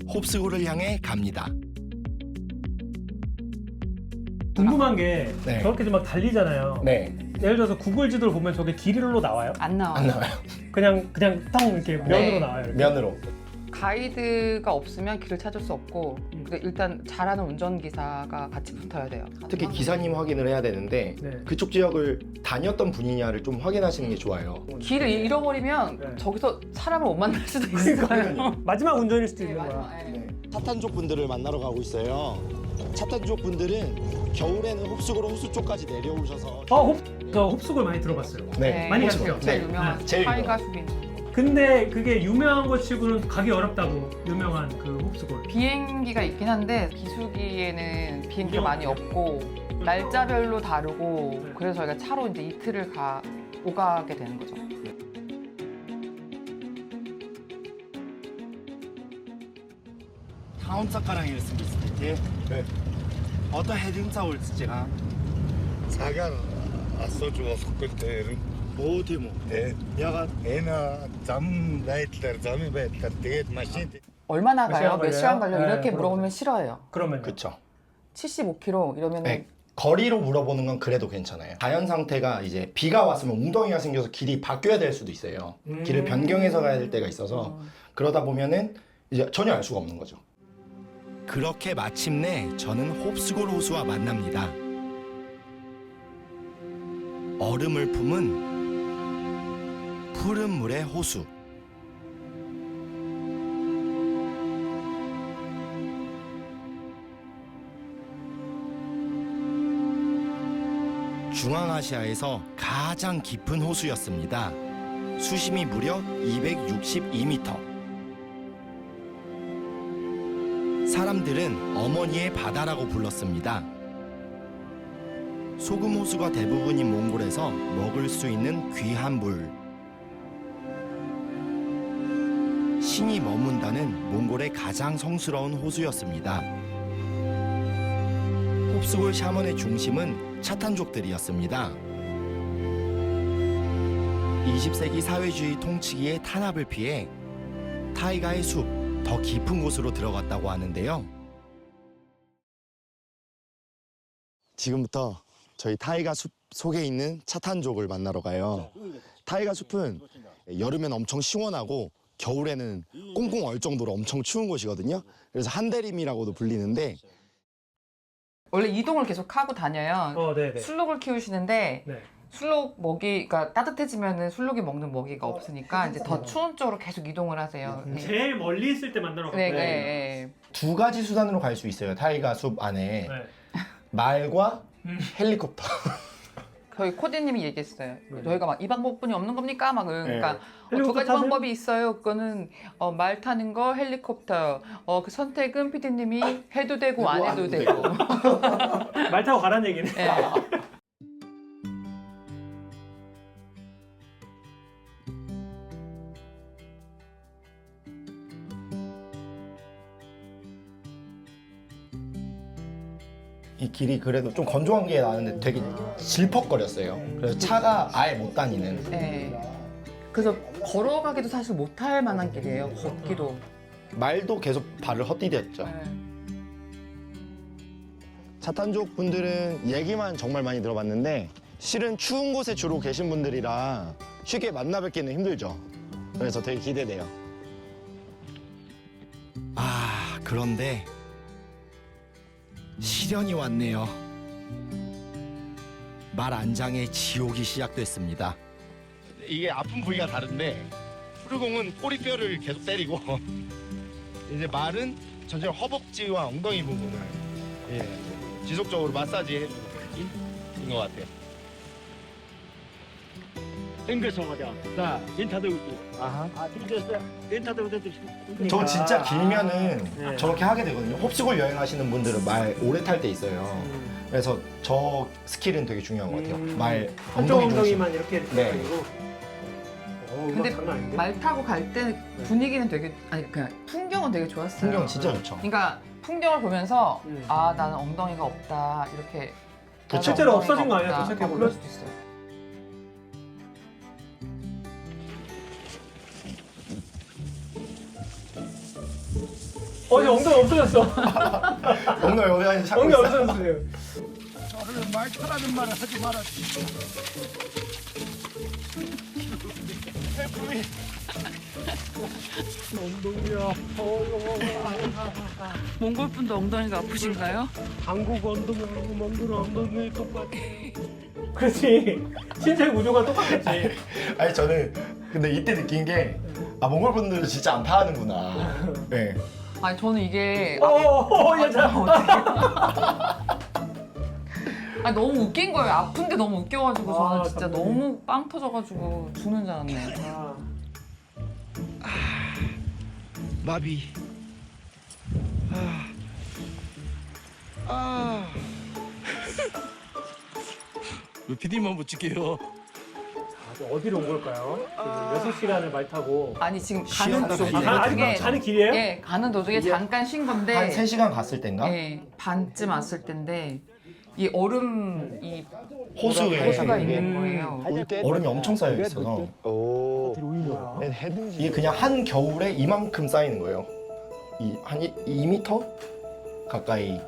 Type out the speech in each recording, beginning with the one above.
홉스골을 향해 갑니다. 궁금한 게 네. 저렇게 좀 막 달리잖아요. 네, 예를 들어서 구글 지도를 보면 저게 길로 나와요? 안 나와요. 안 나와요. 그냥 탕 이렇게 면으로 네. 나와요. 이렇게. 면으로. 가이드가 없으면 길을 찾을 수 없고 근데 일단 잘하는 운전기사가 같이 붙어야 돼요. 특히 기사님 확인을 해야 되는데 네. 그쪽 지역을 다녔던 분이냐를 좀 확인하시는 게 좋아요. 길을 잃어버리면 네. 저기서 사람을 못 만날 수도 있을 거예요. 마지막 운전일 수도 네, 있는 거야. 맞아요. 네. 차탄족 분들을 만나러 가고 있어요. 차탄족 분들은 겨울에는 홉스골 호수 쪽까지 내려오셔서 저 홉스골 많이 들어봤어요. 네, 많이 홉스골 갔어요. 제일 네. 유명한 제일 타이가 숲인 근데 그게 유명한 것 치고는 가기 어렵다고 유명한 그 홉스골. 비행기가 있긴 한데 비수기에는 비행기가 많이 없고 날짜별로 다르고 네. 그래서 저희가 차로 이제 이틀을 오가게 되는 거죠. 다음 작가랑 했으면 때 네. 어떤 헤딩사 올지가 사gar асууж болохгүй дээр 뭐 тийм үү? тий 야가 энэ зам байдлаар замын байдлаар тэгээд машин 얼마나 몇 가요? 시간 몇 시간 걸려요? 걸려? 네, 이렇게 물어보면 물어보세요. 싫어요. 그러면 그렇죠. 75km 이러면 네, 거리로 물어보는 건 그래도 괜찮아요. 자연 상태가 이제 비가 왔으면 웅덩이가 생겨서 길이 바뀌어야 될 수도 있어요. 길을 변경해서 가야 될 때가 있어서 그러다 보면은 이제 전혀 알 수가 없는 거죠. 그렇게 마침내 저는 홉스골 호수와 만납니다. 얼음을 품은 푸른 물의 호수. 중앙아시아에서 가장 깊은 호수였습니다. 수심이 무려 262m. 사람들은 어머니의 바다라고 불렀습니다. 소금 호수가 대부분인 몽골에서 먹을 수 있는 귀한 물. 신이 머문다는 몽골의 가장 성스러운 호수였습니다. 홉스골 샤먼의 중심은 차탄족들이었습니다. 20세기 사회주의 통치기의 탄압을 피해 타이가의 숲, 더 깊은 곳으로 들어갔다고 하는데요. 지금부터 저희 타이가 숲 속에 있는 차탄족을 만나러 가요. 타이가 숲은 여름엔 엄청 시원하고 겨울에는 꽁꽁 얼 정도로 엄청 추운 곳이거든요. 그래서 한대림이라고도 불리는데 원래 이동을 계속 하고 다녀요. 네네. 술록을 키우시는데 네. 술록 먹이, 그러니까 따뜻해지면은 술록이 먹는 먹이가 없으니까 이제 더 추운 쪽으로 계속 이동을 하세요. 네. 제일 멀리 있을 때 만나러 네, 갔거든요. 네, 두 가지 수단으로 갈 수 있어요. 타이가 숲 안에. 네. 말과 헬리콥터. 저희 코디님이 얘기했어요. 저희가 막 이 방법뿐이 없는 겁니까? 막 그러니까 두 헬리콥터 가지 타세요? 방법이 있어요. 그거는 말 타는 거, 헬리콥터. 그 선택은 PD님이 해도 되고 안 해도 되고. 말 타고 가라는 얘기네. 네. 이 길이 그래도 좀 건조한 게 나는데 되게 질퍽거렸어요. 그래서 차가 아예 못 다니는. 네. 그래서 걸어가기도 사실 못할 만한 길이에요. 걷기도. 말도 계속 발을 헛디뎠죠. 네. 차탄족 분들은 얘기만 정말 많이 들어봤는데 실은 추운 곳에 주로 계신 분들이라 쉽게 만나 뵙기는 힘들죠. 그래서 되게 기대돼요. 아, 그런데 시련이 왔네요. 말 안장의 지옥이 시작됐습니다. 이게 아픈 부위가 다른데 푸르공은 꼬리뼈를 계속 때리고 이제 말은 전체적으로 허벅지와 엉덩이 부분을 지속적으로 마사지 해주는 것 같아요. 자, 인타도 저 진짜 길면은 네. 저렇게 하게 되거든요. 홉스골 여행하시는 분들은 말 오래 탈 때 있어요. 그래서 저 스킬은 되게 중요한 것 같아요. 말 한쪽 엉덩이 중심. 엉덩이만 이렇게 네. 해가지고. 근데 장난 아닌데? 말 타고 갈 때 분위기는 되게, 아니 그냥 풍경은 되게 좋았어요. 풍경 진짜 좋죠. 그러니까 풍경을 보면서 음. 아 나는 엉덩이가 없다 이렇게. 그쵸. 나는 실제로 엉덩이가 없어진 거 아니에요? 없다. 도착해보면? 그럴 수도 있어요. 이제 엉덩이 없어졌어. 엉덩이 어디 찾고 엉덩이 있어. 없어졌어요. 말타라는 말을 하지 마라. 몽골 분도 엉덩이가 아프신가요? 한국 엉덩이하고 몽골 엉덩이 똑같아. 그렇지. 신체 구조가 똑같겠지. 아니 저는 근데 이때 느낀 게 몽골 분들은 진짜 안 파하는구나. 네. 아니 저는 이게 야, 자. 아 너무 웃긴 거예요. 아픈데 너무 웃겨가지고 저는 아, 진짜 감독님. 너무 빵 터져가지고 죽는 줄 알았네. 마비. PD만 붙일게요. 어디로 온 걸까요? 6시간을 말 타고. 아니 지금 쉬었다 가는 가야 도중에 돼요. 아직 가는 길이에요? 예 가는 도중에 잠깐 쉰 건데 한 3시간 갔을 땐가? 예 반쯤 왔을 텐데 이 얼음 이 호수에 호수가 있는 거예요. 얼음이 엄청 쌓여 있어서 이게 그냥 한 겨울에 이만큼 쌓이는 거예요. 한 2m 가까이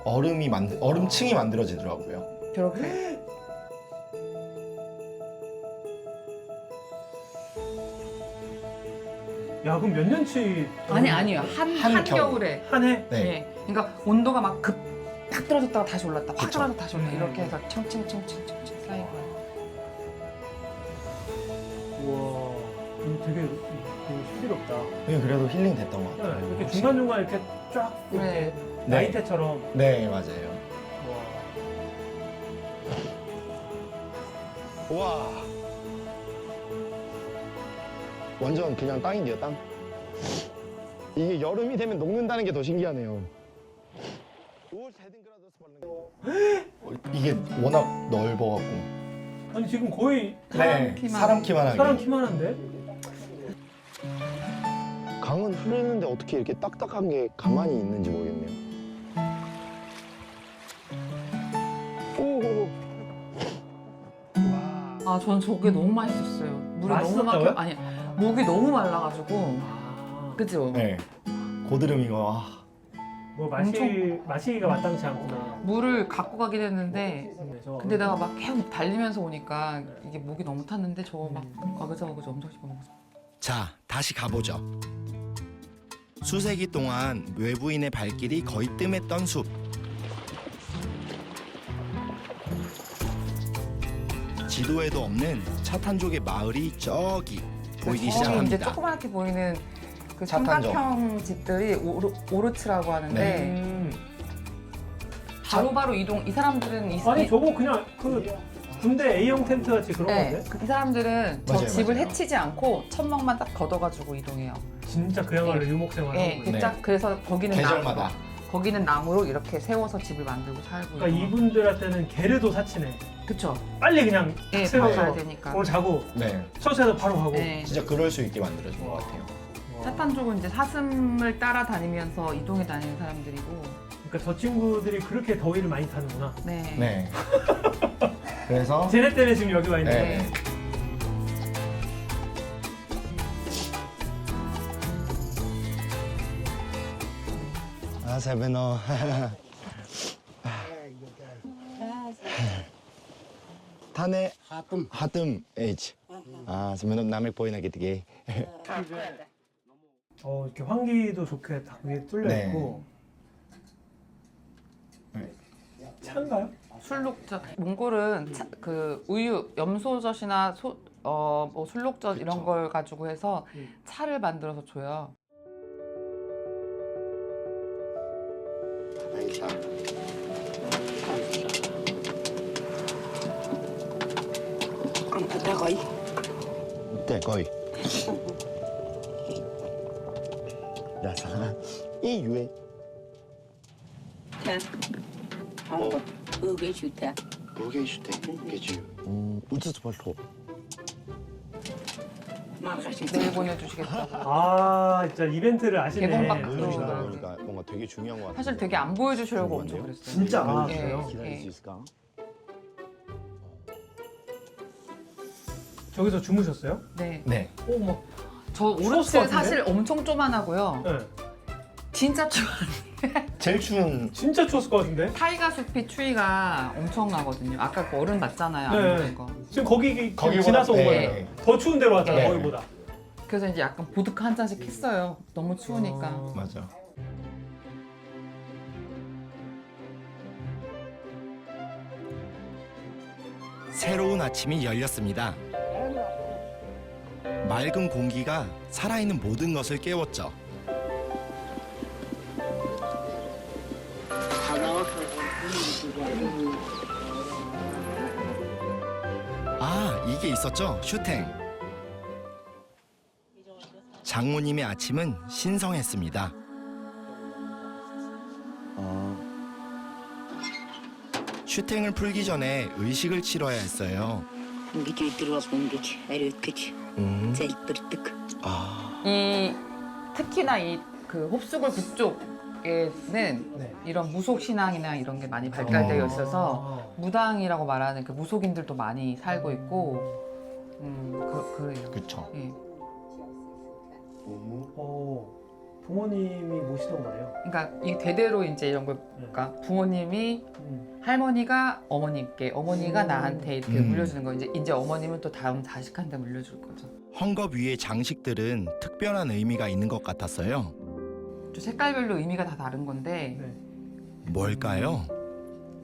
얼음층이 만들어지더라고요. 그렇게. 야, 그럼 몇 년치? 아니에요. 한 겨울. 겨울에. 한 해? 네. 예. 그러니까 온도가 막 딱 떨어졌다가 다시 올랐다. 확 그쵸. 떨어졌다 다시 올랐다. 이렇게 해서 청층청층 쌓인 거예요. 우와, 이거 되게 신비롭다. 네, 그래도 힐링 됐던 것 네, 같아요. 이렇게 확실히. 중간중간 이렇게 쫙 이렇게 네. 나이테처럼. 네, 맞아요. 와. 와. 완전 그냥 땅인데요, 땅. 이게 여름이 되면 녹는다는 게 더 신기하네요. 이게 워낙 넓어갖고 아니 지금 거의 사람 키만 하게. 사람 키만 한데? 강은 흐르는데 어떻게 이렇게 딱딱한 게 가만히 있는지 모르겠네요. 오. 아, 전 저게 너무 맛있었어요. 물이 너무 맛있었다고요? 막혀. 아니, 목이 너무 말라가지고. 그죠? 네. 고드름이가 뭐 마시기가 마땅치 않구나. 물을 갖고 가긴 했는데 그래서 근데 내가 막 계속 달리면서 오니까 이게 목이 너무 탔는데 저거 막 어그저그저 엄청 씹어먹었어. 자, 다시 가보죠. 수세기 동안 외부인의 발길이 거의 뜸했던 숲. 지도에도 없는 차탄족의 마을이 저기 보이기 이제 시작합니다. 조그맣게 보이는 그 차탄족. 삼각형 집들이 오르츠라고 하는데 네. 바로바로 이동. 이 사람들은 아니 저거 그냥 그 군대 A형 텐트 같이 그런 네, 건데? 이 사람들은 저 맞아요, 집을 맞아요. 해치지 않고 천막만 딱 걷어가지고 이동해요. 진짜 그야말로 네. 유목생활 네, 하는 거예요. 네. 그래서 거기는 계절마다. 나무로, 거기는 나무로 이렇게 세워서 집을 만들고 살고. 그러니까 이분들한테는 게르도 사치네. 그쵸? 빨리 그냥 예, 탁 세워서 가야 되니까. 오늘 자고 네, 서울에서 바로 가고. 네. 진짜 그럴 수 있게 만들어준 것 같아요. 차탄족은 이제 사슴을 따라다니면서 이동해 다니는 사람들이고. 그러니까 저 친구들이 그렇게 더위를 많이 타는구나. 네. 네. 그래서 쟤네 때문에 지금 여기 와 있는 네. 거예요. 아, 세베너. 타네 하뜸 H. 아, 세베너 남의 보이나 게티게. 이렇게 환기도 좋게 딱 위에 뚫려 네. 있고. 차인가요? 술록젓. 몽골은 그 우유, 염소젓이나 뭐 술록젓 이런 걸 가지고 해서 차를 만들어서 줘요. 네, 거의. 야사. 이 유에. 의견 좋다. 무게 주대. 게지. 우츠스 발토. 내일 보내주시겠다고. 아, 진짜 이벤트를 아시네. 개봉박도. 보여주신다고 그러니까 뭔가 되게 중요한 것 같아요. 사실 되게 안 보여주시려고 엄청 궁금한데요? 그랬어요. 진짜 아, 예. 그래요? 기다릴 수 있을까? 저기서 주무셨어요? 네. 네. 저 추웠을 것 오르츠 같은데? 사실 엄청 쪼만하고요. 네. 진짜 추워. 제일 추운 진짜 추웠을 것 같은데? 타이가 숲이 추위가 엄청나거든요. 아까 그 얼음 봤잖아요. 네. 안 보는 거. 지금 거기 거기보다- 지나서 온 네. 거예요. 더 추운 데로 왔잖아요. 네. 거기보다. 그래서 이제 약간 보드카 한 잔씩 했어요. 너무 추우니까. 맞아. 새로운 아침이 열렸습니다. 맑은 공기가 살아있는 모든 것을 깨웠죠. 아, 이게 있었죠? 슈탱. 장모님의 아침은 신성했습니다. 슈탱을 풀기 전에 의식을 치러야 했어요. Ингэж өдрөөс ингэж ариут гэж залбирдаг. 이 특히나 이 그 홉수골 북쪽에는 네. 이런 무속 신앙이나 이런 게 많이 발달되어 있어서 무당이라고 말하는 그 무속인들도 많이 살고 있고, 그래요. 그쵸. 예. 부모님이 모시던 거네요. 그러니까 이 대대로 이제 이런 걸, 그러니까 부모님이 할머니가 어머님께, 어머니가 나한테 이렇게 물려주는 거, 이제 어머님은 또 다음 자식한테 물려줄 거죠. 헝겊 위의 장식들은 특별한 의미가 있는 것 같았어요. 또 색깔별로 의미가 다 다른 건데 뭘까요?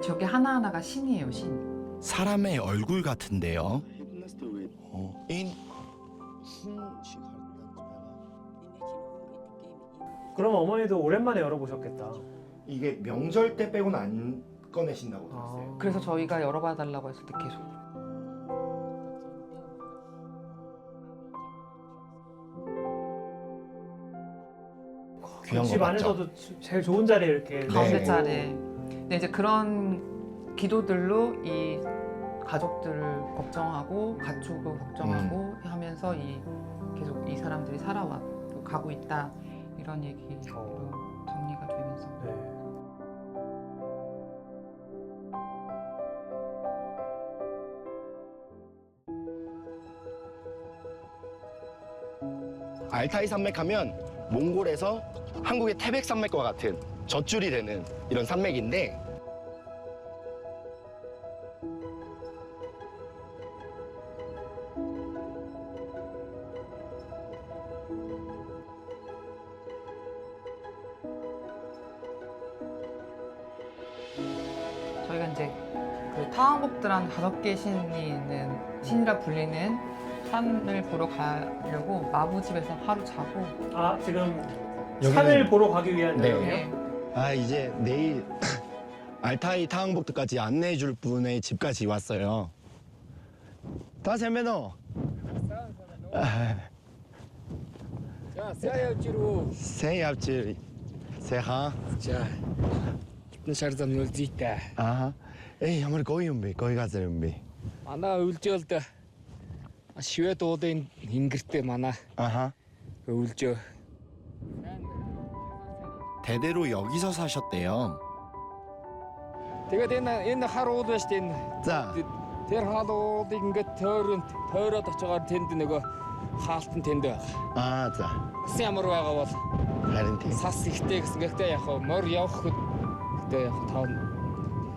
저게 하나하나가 신이에요, 신. 사람의 얼굴 같은데요. 그럼 어머니도 오랜만에 열어보셨겠다. 이게 명절 때 빼고는 안 꺼내신다고 들었어요. 그래서 저희가 열어봐 달라고 했을 때 계속. 귀한 집 거 맞죠? 안에서도 제일 좋은 자리에 이렇게 가운데 네. 자리에. 근데 이제 그런 기도들로 이 가족들을 걱정하고 가축을 걱정하고 하면서 이 계속 이 사람들이 살아와 가고 있다 이런 얘기로 정리가 되면서. 네. 알타이 산맥하면 몽골에서 한국의 태백 산맥과 같은 젖줄이 되는 이런 산맥인데 저희가 이제 그 타왕복들한 5개 신이 있는 신이라 불리는 산을 보러 가려고 마부집에서 하루 자고. 아 지금 여기는- 산을 보러 가기 위한 네. 여행이에요? 아 이제 내일 알타이 타왕복트까지 안내해 줄 분의 집까지 왔어요. 다 세메노. 자, 세야지로. 세압질 세하. 자, шаардсан үлзийтэй. 아. 에이 ямар гоё юм бэ? гоё газар юм бэ? Манай үлжөөлд швед уудын ингэртэй манай 아하. үлжөө. 대대로 여기서 사셨대요. Тэгээд энэ хар уул байж тэн 자. тэр хаалууд ингээд тойроод очиоор тэнд нөгөө хаалтан тэнд байгаа. 아, 자. Бас ямар байгаа бол харин тийм. сас ихтэй гэсэн. Гэхдээ яг хөө морь явах хэд гэдэг яг тав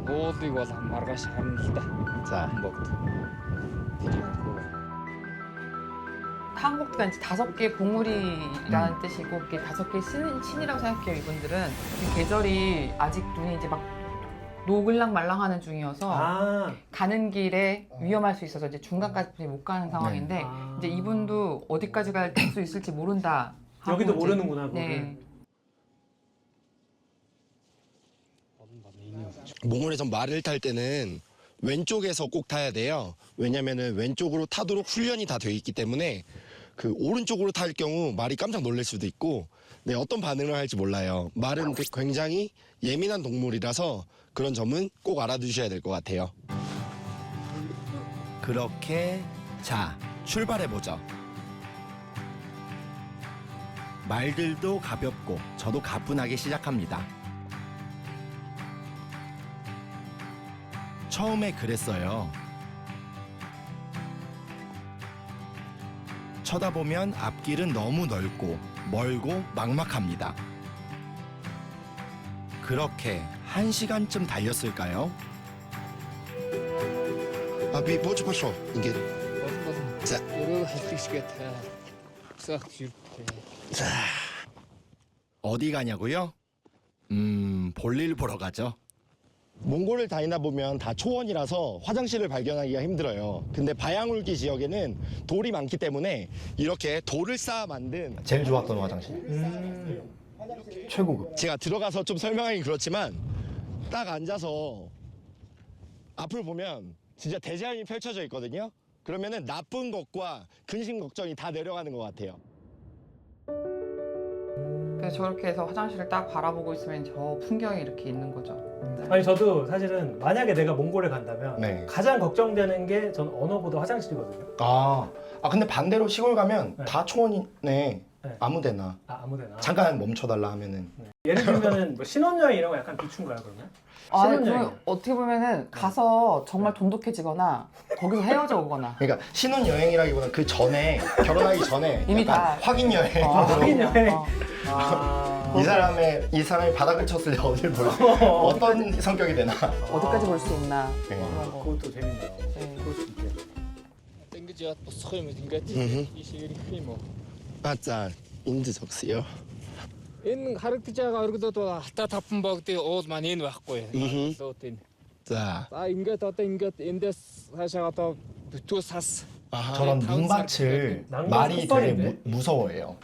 уулыг бол маргааш харна л да. 자. Богд. 타왕복들은 이제 5개 봉우리라는 뜻이고 그게 5개 신이라고 생각해요. 이분들은 지금 계절이 아직 눈이 이제 막 노글랑말랑하는 중이어서 아, 가는 길에 위험할 수 있어서 이제 중간까지 못 가는 상황인데 아. 이제 이분도 어디까지 갈 수 있을지 모른다. 하고 여기도 이제- 모르는구나. 그거를. 네. 몽골에선 말을 탈 때는 왼쪽에서 꼭 타야 돼요. 왜냐면은 왼쪽으로 타도록 훈련이 다 되어 있기 때문에 그 오른쪽으로 탈 경우 말이 깜짝 놀랄 수도 있고 네, 어떤 반응을 할지 몰라요. 말은 굉장히 예민한 동물이라서 그런 점은 꼭 알아두셔야 될 것 같아요. 그렇게 자, 출발해보죠. 말들도 가볍고 저도 가뿐하게 시작합니다. 처음에 그랬어요. 쳐다보면 앞길은 너무 넓고 멀고 막막합니다. 그렇게 1시간쯤 달렸을까요? 아비 뭐지 벌써 이게 자. Өөрөө халдчихгээд цаах жүртэй. 어디 가냐고요? 볼일 보러 가죠. 몽골을 다니다 보면 다 초원이라서 화장실을 발견하기가 힘들어요. 근데 바양울기 지역에는 돌이 많기 때문에 이렇게 돌을 쌓아 만든 제일 좋았던 화장실. 최고급. 제가 들어가서 좀 설명하기 그렇지만 딱 앉아서 앞을 보면 진짜 대자연이 펼쳐져 있거든요. 그러면은 나쁜 것과 근심 걱정이 다 내려가는 것 같아요. 그래서 저렇게 해서 화장실을 딱 바라보고 있으면 저 풍경이 이렇게 있는 거죠. 아니 저도 사실은 만약에 내가 몽골에 간다면 네. 가장 걱정되는 게 전 언어보다 화장실이거든요. 근데 반대로 시골 가면 네. 다 초원이네. 네. 아무데나. 아무데나. 잠깐 멈춰달라 하면은. 네. 예를 들면은 뭐 신혼여행 이런 거 약간 비추인가요 그러면? 아, 신혼여행. 그럼 어떻게 보면은 가서 정말 돈독해지거나 거기서 헤어져 오거나. 그러니까 신혼여행이라기보다 그 전에 결혼하기 전에 이미 약간 다- 확인 여행. 확인 여행. 어. 이 사람이 바닥을 쳤을 때 어딜 볼 어떤 성격이 되나. 어디까지 볼 수 있나. 네. 그런 거. 그것도 재밌네요. 네. 그럴 수 있게. Ингэж яваад босох юм ингээд ийшээ ирэх юм уу? 아짜 인지 적시요. Энэ харагдаж байгаа оргилууд бол алтаа таван богдын уул маань энэ байхгүй. Оргилууд энэ. 자, За ингээд одоо ингээд эндээс цаашаа одоо бүтүүл сас. 저런 다운 눈밭을 낭만 말이 되게 삭발인데? 무서워해요.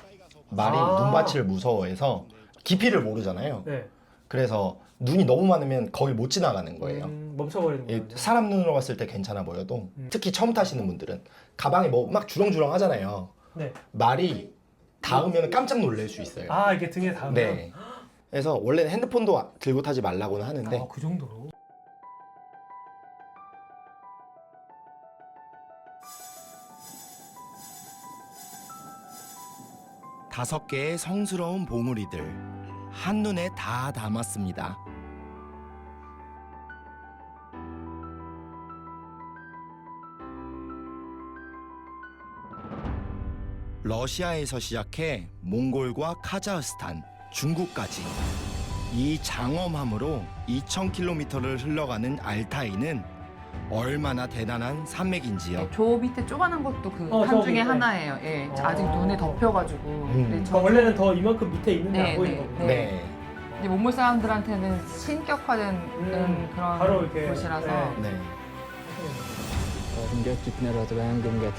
말이 아. 눈밭을 무서워해서 깊이를 모르잖아요. 네. 그래서 눈이 너무 많으면 거길 못 지나가는 거예요. 멈춰버리는 예, 거죠. 사람 눈으로 봤을 때 괜찮아 보여도 특히 처음 타시는 분들은 가방에 뭐 막 주렁주렁 하잖아요. 네. 말이 닿으면 깜짝 놀랄 수 있어요. 아 이게 등에 닿으면. 네. 그래서 원래는 핸드폰도 들고 타지 말라고는 하는데 그 정도로. 다섯 개의 성스러운 봉우리들 한눈에 다 담았습니다. 러시아에서 시작해 몽골과 카자흐스탄, 중국까지 이 장엄함으로 2,000km를 흘러가는 알타이는 얼마나 대단한 산맥인지요. 저 밑에 조그만한 것도 그 저 산 중에 밑에. 하나예요. 예, 아직 눈에 덮여가지고. 근데 그러니까 원래는 더 이만큼 밑에 있는데 네, 안 보이는 네, 거군요. 네. 이제 몽골 사람들한테는 신격화된 그런 바로 이렇게, 곳이라서. 네. 네. Ингээд бид нэр одоо байнга ингээд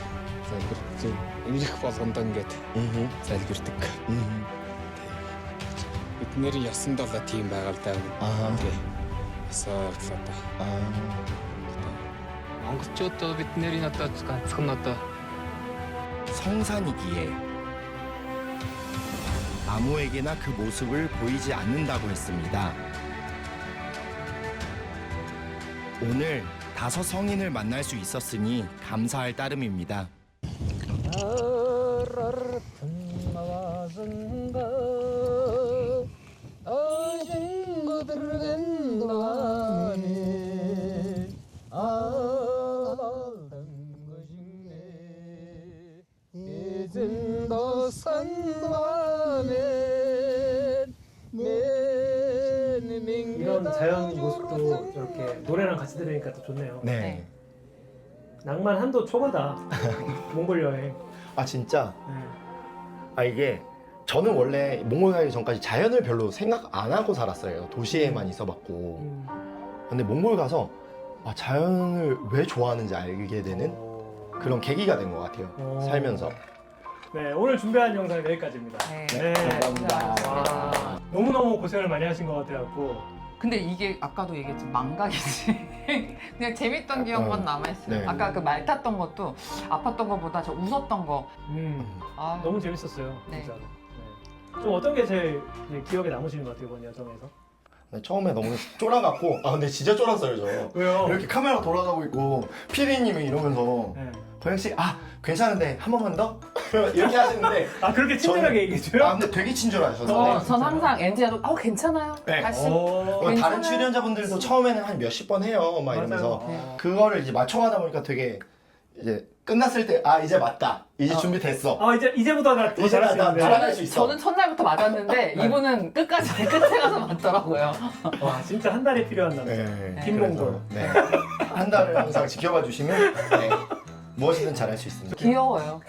залбирч ирэх болгондоо ингээд залбирдаг. Бидний ясанд бол тийм байгаа л да. Тий. Ясаа л одоо. Монголчууд бидний одоо ганцхан одоо 성산이기에 아무에게나 그 모습을 보이지 않는다고 했습니다. 오늘 5 성인을 만날 수 있었으니 감사할 따름입니다. 이런 자연 모습도 이렇게 노래랑 같이 들으니까 또 좋네요. 네. 낭만 한도 초과다. 몽골 여행. 아 진짜 네. 이게 저는 원래 몽골 가기 전까지 자연을 별로 생각 안 하고 살았어요. 도시에만 있어봤고. 근데 몽골 가서 자연을 왜 좋아하는지 알게 되는 그런 계기가 된 것 같아요. 살면서. 네, 오늘 준비한 영상 여기까지입니다. 네. 감사합니다. 와, 너무너무 고생을 많이 하신 것 같아갖고. 근데 이게 아까도 얘기했지만 망각이지. 그냥 재밌던 기억만 남아있어요. 네. 아까 그 말 탔던 것도 아팠던 것보다 저 웃었던 거. 아, 너무 재밌었어요. 네. 진짜. 네. 좀 어떤 게 제일 기억에 남으시는 것 같아요, 이번 여정에서? 네, 처음에 너무 쫄아갖고 근데 진짜 쫄았어요 저. 왜요? 이렇게 카메라 돌아가고 있고 피디님이 이러면서 네. 도영씨 괜찮은데 한 번만 더? 이렇게 하시는데 아 그렇게 친절하게 얘기해줘요? 근데 되게 친절하셨는데 전 항상 엔지라도 괜찮아요. 네. 다시. 다른 괜찮아요. 출연자분들도 처음에는 한 몇십 번 해요 막 이러면서 맞아요. 그거를 이제 맞춰가다 보니까 되게 이제 끝났을 때 아 이제 맞다. 이제 준비됐어. 이제부터 나 더 이제 잘할 수 나 있는데. 살아날 수 있어. 저는 첫날부터 맞았는데 이분은 끝까지 끝에 가서 맞더라고요. 와 진짜 한 달이 필요한 남자. 네. 김몽골. 네. 한 달을 항상 지켜봐 주시면 네. 무엇이든 잘할 수 있습니다. 귀여워요.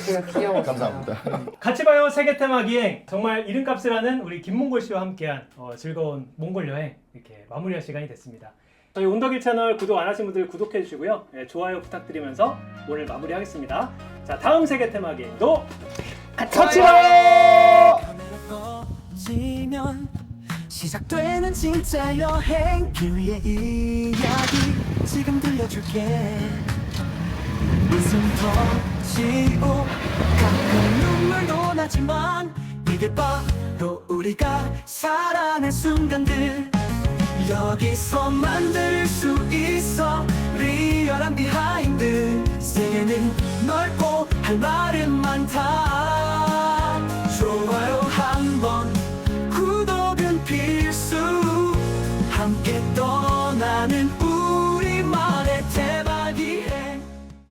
제가 귀여워요. 감사합니다. 같이 봐요 세계 테마 기행. 정말 이름값을 하는 우리 김몽골 씨와 함께한 즐거운 몽골 여행 이렇게 마무리할 시간이 됐습니다. 저희 온더길 채널 구독 안 하신 분들 구독해 주시고요. 네, 좋아요 부탁드리면서 오늘 마무리하겠습니다. 자 다음 세계 테마 기행도 같이 봐요. 지면 시작되는 진짜 여행 그의 이야기 지금 들려줄게 웃음 터지고 가끔 눈물도 나지만 이게 바로 우리가 사랑한 순간들 여기서 만들 수 있어 리얼한 비하인드 세계는 넓고 할 말은 많다 좋아요 한번 구독은 필수 함께 떠나는